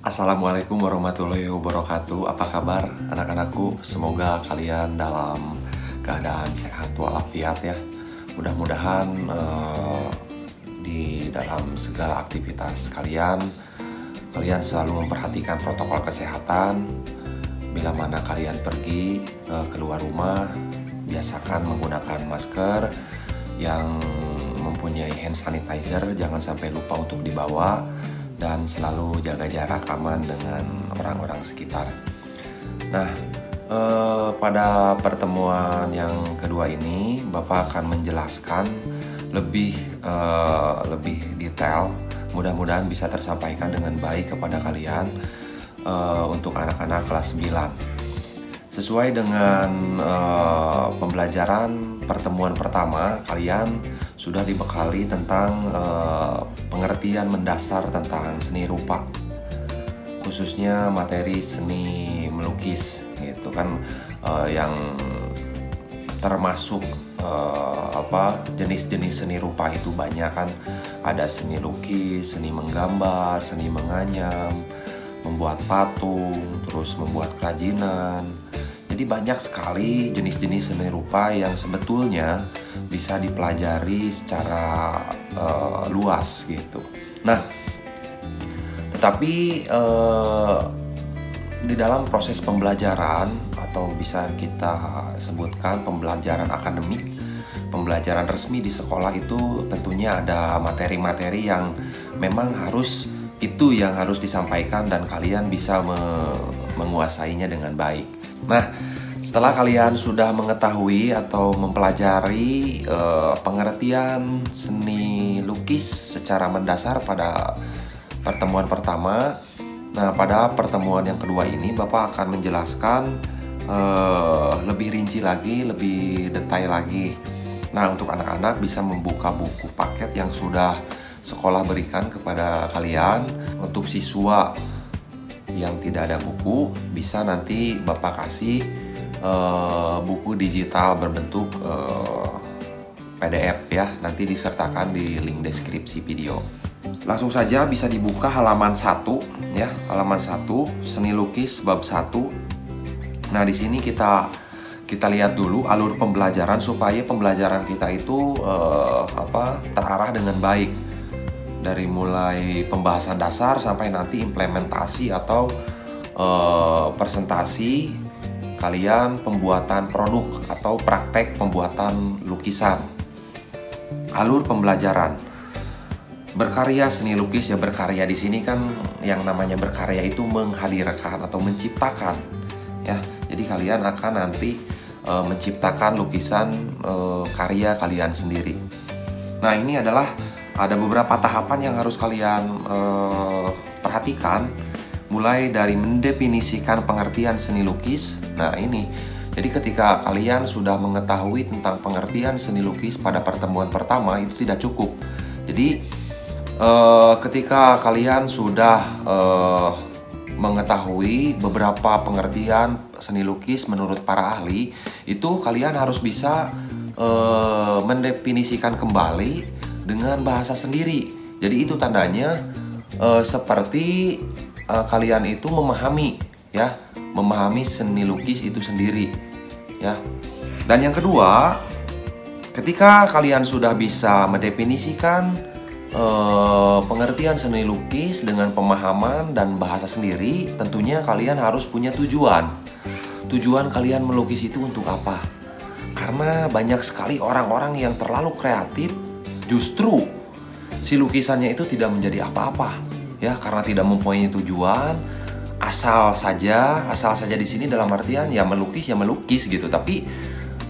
Assalamualaikum warahmatullahi wabarakatuh. Apa kabar anak-anakku? Semoga kalian dalam keadaan sehat walafiat ya. Mudah-mudahan di dalam segala aktivitas kalian selalu memperhatikan protokol kesehatan. Bila mana kalian pergi keluar rumah, biasakan menggunakan masker yang mempunyai hand sanitizer, jangan sampai lupa untuk dibawa. Dan selalu jaga jarak aman dengan orang-orang sekitar. Nah, pada pertemuan yang kedua ini, Bapak akan menjelaskan lebih detail. Mudah-mudahan bisa tersampaikan dengan baik kepada kalian untuk anak-anak kelas 9. Sesuai dengan pembelajaran pertemuan pertama, kalian sudah dibekali tentang pengertian mendasar tentang seni rupa, khususnya materi seni melukis, gitu kan, yang termasuk jenis-jenis seni rupa itu banyak kan, ada seni lukis, seni menggambar, seni menganyam, membuat patung, terus membuat kerajinan. Jadi banyak sekali jenis-jenis seni rupa yang sebetulnya bisa dipelajari secara luas gitu. Nah, tetapi di dalam proses pembelajaran, atau bisa kita sebutkan pembelajaran akademik, pembelajaran resmi di sekolah, itu tentunya ada materi-materi yang memang harus disampaikan dan kalian bisa menguasainya dengan baik. Nah, setelah kalian sudah mengetahui atau mempelajari pengertian seni lukis secara mendasar pada pertemuan pertama, nah pada pertemuan yang kedua ini Bapak akan menjelaskan lebih rinci lagi, lebih detail lagi. Nah, untuk anak-anak bisa membuka buku paket yang sudah sekolah berikan kepada kalian. Untuk siswa yang tidak ada buku, bisa nanti Bapak kasih buku digital berbentuk PDF ya, nanti disertakan di link deskripsi video. Langsung saja bisa dibuka halaman 1 ya, halaman 1 seni lukis bab 1. Nah, di sini kita lihat dulu alur pembelajaran supaya pembelajaran kita itu terarah dengan baik. Dari mulai pembahasan dasar sampai nanti implementasi atau presentasi kalian pembuatan produk atau praktek pembuatan lukisan. Alur pembelajaran. Berkarya seni lukis ya, berkarya di sini kan yang namanya berkarya itu menghadirkan atau menciptakan ya. Jadi kalian akan nanti menciptakan lukisan karya kalian sendiri. Nah, ini ada beberapa tahapan yang harus kalian perhatikan, mulai dari mendefinisikan pengertian seni lukis. Nah, ini jadi ketika kalian sudah mengetahui tentang pengertian seni lukis pada pertemuan pertama, itu tidak cukup. Jadi ketika kalian sudah mengetahui beberapa pengertian seni lukis menurut para ahli, itu kalian harus bisa mendefinisikan kembali dengan bahasa sendiri. Jadi itu tandanya seperti kalian itu memahami ya, memahami seni lukis itu sendiri ya. Dan yang kedua, ketika kalian sudah bisa mendefinisikan pengertian seni lukis dengan pemahaman dan bahasa sendiri, tentunya kalian harus punya tujuan. Tujuan kalian melukis itu untuk apa? Karena banyak sekali orang-orang yang terlalu kreatif, justru si lukisannya itu tidak menjadi apa-apa ya, karena tidak mempunyai tujuan. Asal saja di sini dalam artian ya melukis gitu, tapi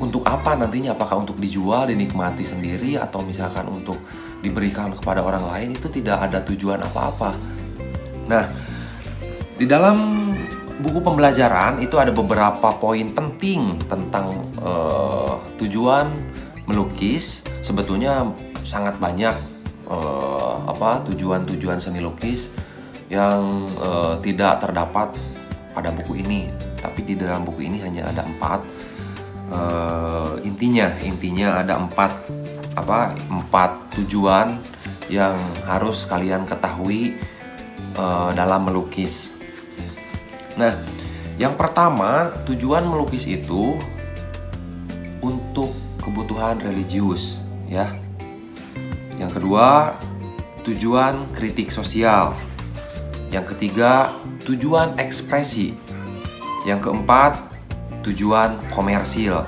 untuk apa nantinya? Apakah untuk dijual, dinikmati sendiri, atau misalkan untuk diberikan kepada orang lain? Itu tidak ada tujuan apa-apa. Nah, di dalam buku pembelajaran itu ada beberapa poin penting tentang tujuan melukis. Sebetulnya sangat banyak tujuan-tujuan seni lukis yang tidak terdapat pada buku ini, tapi di dalam buku ini hanya ada 4. Intinya ada 4 tujuan yang harus kalian ketahui dalam melukis. Nah, yang pertama, tujuan melukis itu untuk kebutuhan religius, ya. Yang kedua, tujuan kritik sosial. Yang ketiga, tujuan ekspresi. Yang keempat, tujuan komersil.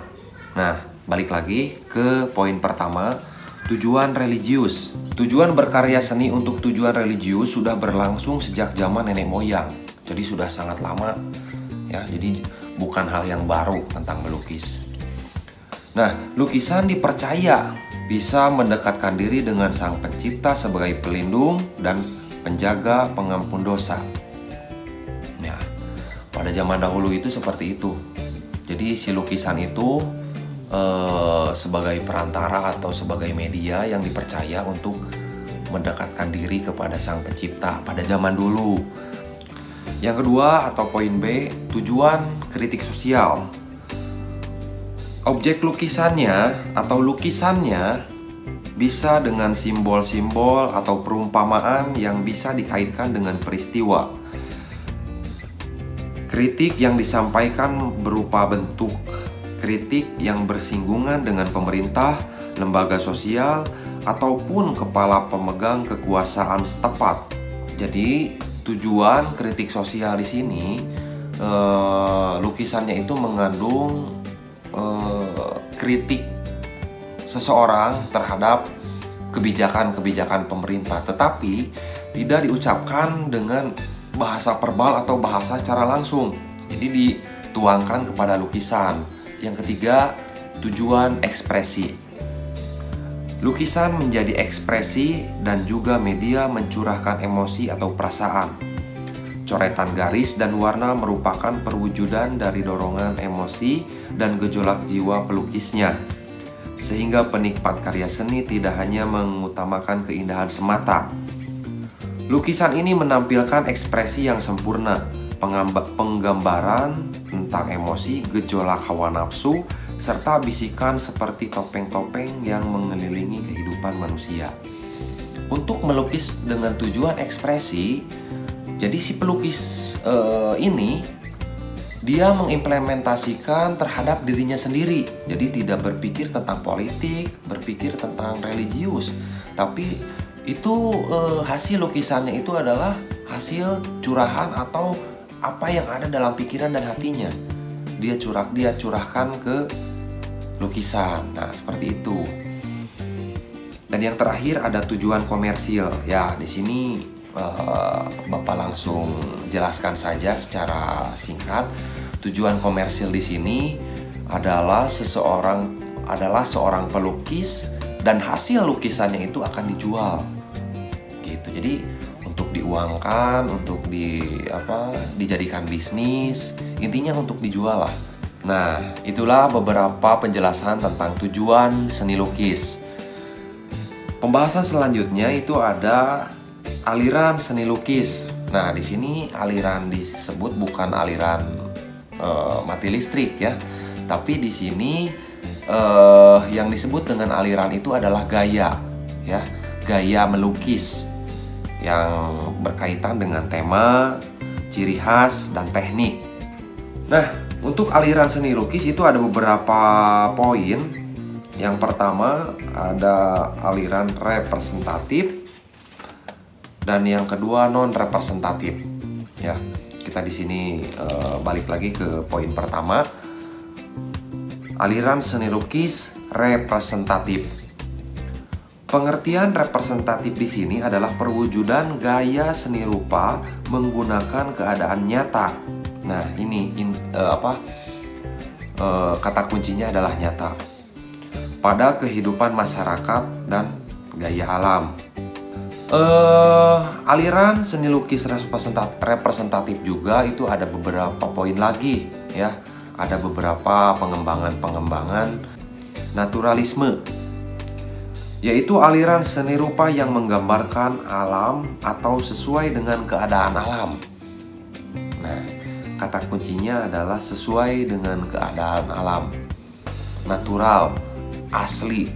Nah, balik lagi ke poin pertama, tujuan religius. Tujuan berkarya seni untuk tujuan religius sudah berlangsung sejak zaman nenek moyang. Jadi sudah sangat lama, ya. Jadi bukan hal yang baru tentang melukis. Nah, lukisan dipercaya bisa mendekatkan diri dengan Sang Pencipta sebagai pelindung dan penjaga pengampun dosa. Nah, pada zaman dahulu itu seperti itu. Jadi si lukisan itu sebagai perantara atau sebagai media yang dipercaya untuk mendekatkan diri kepada Sang Pencipta pada zaman dulu. Yang kedua atau poin B, tujuan kritik sosial. Objek lukisannya atau lukisannya bisa dengan simbol-simbol atau perumpamaan yang bisa dikaitkan dengan peristiwa. Kritik yang disampaikan berupa bentuk kritik yang bersinggungan dengan pemerintah, lembaga sosial, ataupun kepala pemegang kekuasaan setempat. Jadi tujuan kritik sosial di sini, lukisannya itu mengandung kritik seseorang terhadap kebijakan-kebijakan pemerintah, tetapi tidak diucapkan dengan bahasa verbal atau bahasa secara langsung. Jadi dituangkan kepada lukisan. Yang ketiga, tujuan ekspresi. Lukisan menjadi ekspresi dan juga media mencurahkan emosi atau perasaan. Coretan garis dan warna merupakan perwujudan dari dorongan emosi dan gejolak jiwa pelukisnya, sehingga penikmat karya seni tidak hanya mengutamakan keindahan semata. Lukisan ini menampilkan ekspresi yang sempurna, penggambaran tentang emosi, gejolak hawa nafsu, serta bisikan seperti topeng-topeng yang mengelilingi kehidupan manusia. Untuk melukis dengan tujuan ekspresi, jadi si pelukis ini dia mengimplementasikan terhadap dirinya sendiri. Jadi tidak berpikir tentang politik, berpikir tentang religius, tapi itu hasil lukisannya itu adalah hasil curahan atau apa yang ada dalam pikiran dan hatinya. Dia curahkan ke lukisan. Nah, seperti itu. Dan yang terakhir ada tujuan komersil. Ya, di sini Bapak langsung jelaskan saja secara singkat. Tujuan komersil di sini adalah seorang pelukis dan hasil lukisannya itu akan dijual. Gitu. Jadi untuk diuangkan, untuk dijadikan bisnis, intinya untuk dijual lah. Nah, itulah beberapa penjelasan tentang tujuan seni lukis. Pembahasan selanjutnya itu ada aliran seni lukis. Nah, di sini aliran disebut bukan aliran mati listrik ya, tapi di sini yang disebut dengan aliran itu adalah gaya, ya, gaya melukis yang berkaitan dengan tema, ciri khas, dan teknik. Nah, untuk aliran seni lukis itu ada beberapa poin. Yang pertama ada aliran representatif. Dan yang kedua non representatif. Ya, kita di sini balik lagi ke poin pertama. Aliran seni lukis representatif. Pengertian representatif di sini adalah perwujudan gaya seni rupa menggunakan keadaan nyata. Nah, ini kata kuncinya adalah nyata pada kehidupan masyarakat dan gaya alam. Aliran seni lukis representatif juga itu ada beberapa poin lagi ya. Ada beberapa pengembangan naturalisme, yaitu aliran seni rupa yang menggambarkan alam atau sesuai dengan keadaan alam. Nah, kata kuncinya adalah sesuai dengan keadaan alam, natural, asli.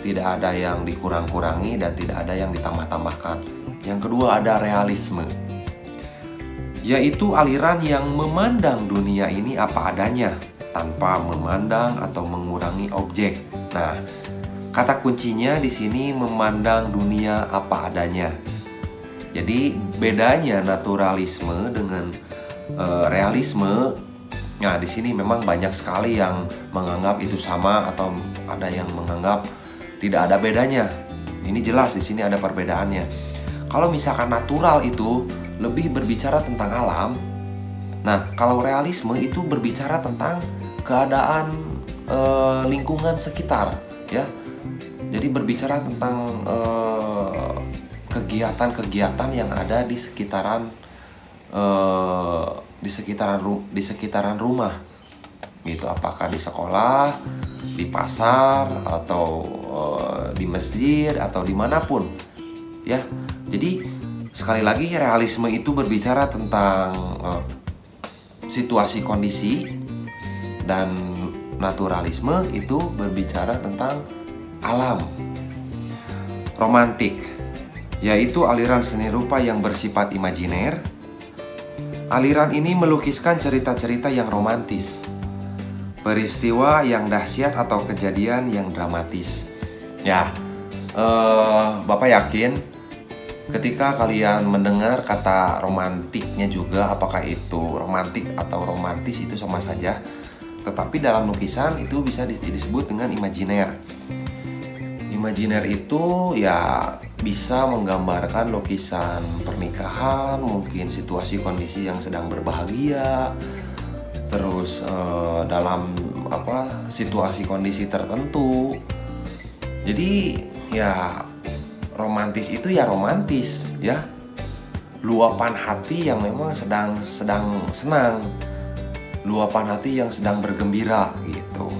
Tidak ada yang dikurang-kurangi dan tidak ada yang ditambah-tambahkan. Yang kedua ada realisme. yaitu aliran yang memandang dunia ini apa adanya tanpa memandang atau mengurangi objek. Nah, kata kuncinya di sini memandang dunia apa adanya. Jadi bedanya naturalisme dengan realisme. Nah, di sini memang banyak sekali yang menganggap itu sama atau ada yang menganggap tidak ada bedanya. Ini jelas di sini ada perbedaannya. Kalau misalkan natural itu lebih berbicara tentang alam. Nah, kalau realisme itu berbicara tentang keadaan lingkungan sekitar, ya. Jadi berbicara tentang kegiatan-kegiatan yang ada di sekitaran rumah, gitu. Apakah di sekolah, di pasar, atau di masjid, atau dimanapun, ya. Jadi sekali lagi realisme itu berbicara tentang situasi kondisi, dan naturalisme itu berbicara tentang alam. Romantik yaitu aliran seni rupa yang bersifat imajiner. Aliran ini melukiskan cerita-cerita yang romantis, peristiwa yang dahsyat atau kejadian yang dramatis. Ya, Bapak yakin ketika kalian mendengar kata romantiknya juga, apakah itu romantik atau romantis itu sama saja. Tetapi dalam lukisan itu bisa disebut dengan imajiner. Imajiner itu ya bisa menggambarkan lukisan pernikahan, mungkin situasi kondisi yang sedang berbahagia, terus dalam situasi kondisi tertentu. Jadi ya romantis itu ya romantis, ya, luapan hati yang memang sedang senang, luapan hati yang sedang bergembira, gitu.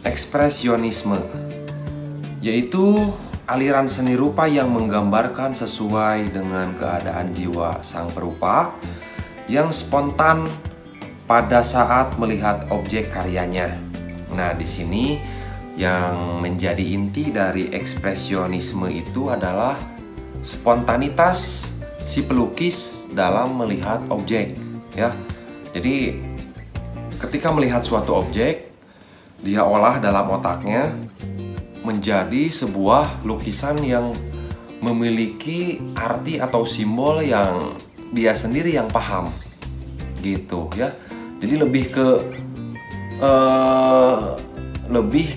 Ekspresionisme yaitu aliran seni rupa yang menggambarkan sesuai dengan keadaan jiwa sang perupa yang spontan pada saat melihat objek karyanya. Nah, di sini yang menjadi inti dari ekspresionisme itu adalah spontanitas si pelukis dalam melihat objek, ya. Jadi ketika melihat suatu objek, dia olah dalam otaknya menjadi sebuah lukisan yang memiliki arti atau simbol yang dia sendiri yang paham, gitu, ya. Jadi lebih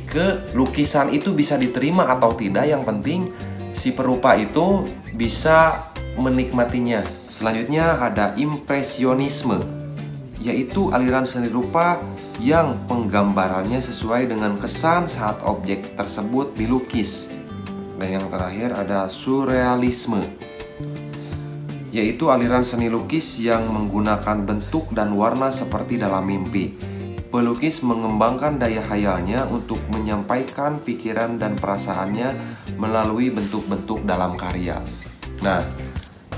ke lukisan itu bisa diterima atau tidak, yang penting si perupa itu bisa menikmatinya. Selanjutnya ada impresionisme, yaitu aliran seni rupa yang penggambarannya sesuai dengan kesan saat objek tersebut dilukis. Dan yang terakhir ada surrealisme, yaitu aliran seni lukis yang menggunakan bentuk dan warna seperti dalam mimpi. Pelukis mengembangkan daya khayalnya untuk menyampaikan pikiran dan perasaannya melalui bentuk-bentuk dalam karya. Nah,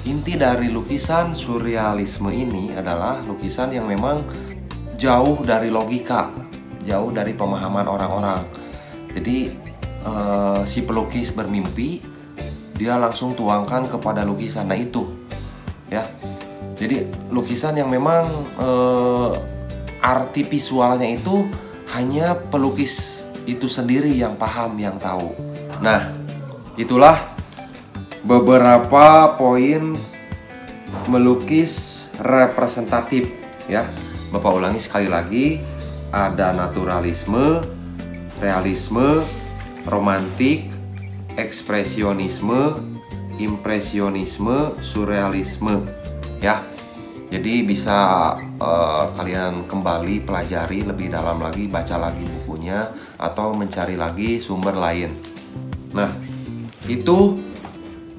inti dari lukisan surrealisme ini adalah lukisan yang memang jauh dari logika, jauh dari pemahaman orang-orang. Jadi si pelukis bermimpi, dia langsung tuangkan kepada lukisan. Nah itu, ya. Jadi lukisan yang memang arti visualnya itu hanya pelukis itu sendiri yang paham, yang tahu. Nah, itulah beberapa poin melukis representatif, ya. Bapak ulangi sekali lagi, ada naturalisme, realisme, romantik, ekspresionisme, impresionisme, surrealisme, ya. Jadi bisa kalian kembali pelajari lebih dalam lagi, baca lagi bukunya, atau mencari lagi sumber lain. Nah, itu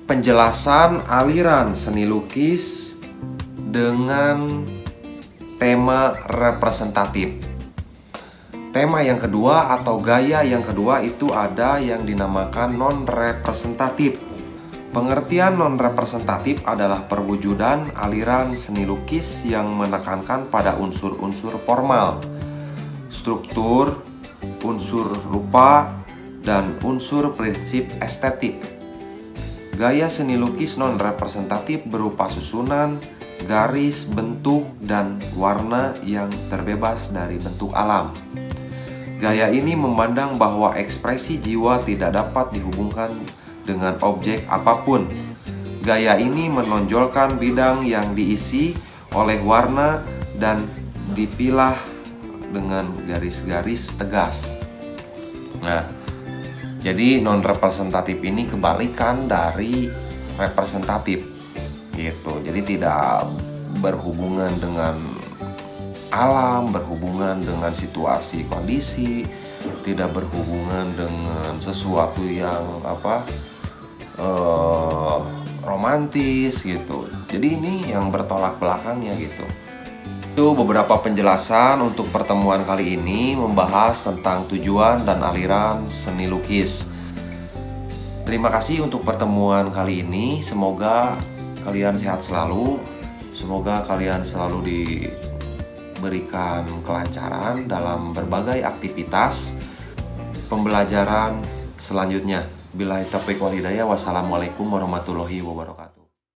penjelasan aliran seni lukis dengan tema representatif. Tema yang kedua atau gaya yang kedua itu ada yang dinamakan non-representatif. Pengertian non-representatif adalah perwujudan aliran seni lukis yang menekankan pada unsur-unsur formal, struktur, unsur rupa, dan unsur prinsip estetik. Gaya seni lukis non-representatif berupa susunan, garis, bentuk, dan warna yang terbebas dari bentuk alam. Gaya ini memandang bahwa ekspresi jiwa tidak dapat dihubungkan dengan objek apapun. Gaya ini menonjolkan bidang yang diisi oleh warna dan dipilah dengan garis-garis tegas. Nah, jadi non-representatif ini kebalikan dari representatif gitu. Jadi tidak berhubungan dengan alam, berhubungan dengan situasi kondisi, tidak berhubungan dengan sesuatu yang romantis gitu. Jadi ini yang bertolak belakangnya gitu. Itu beberapa penjelasan untuk pertemuan kali ini membahas tentang tujuan dan aliran seni lukis. Terima kasih untuk pertemuan kali ini. Semoga kalian sehat selalu. Semoga kalian selalu diberikan kelancaran dalam berbagai aktivitas pembelajaran selanjutnya. Billahi taufiq wal hidayah. Wassalamualaikum warahmatullahi wabarakatuh.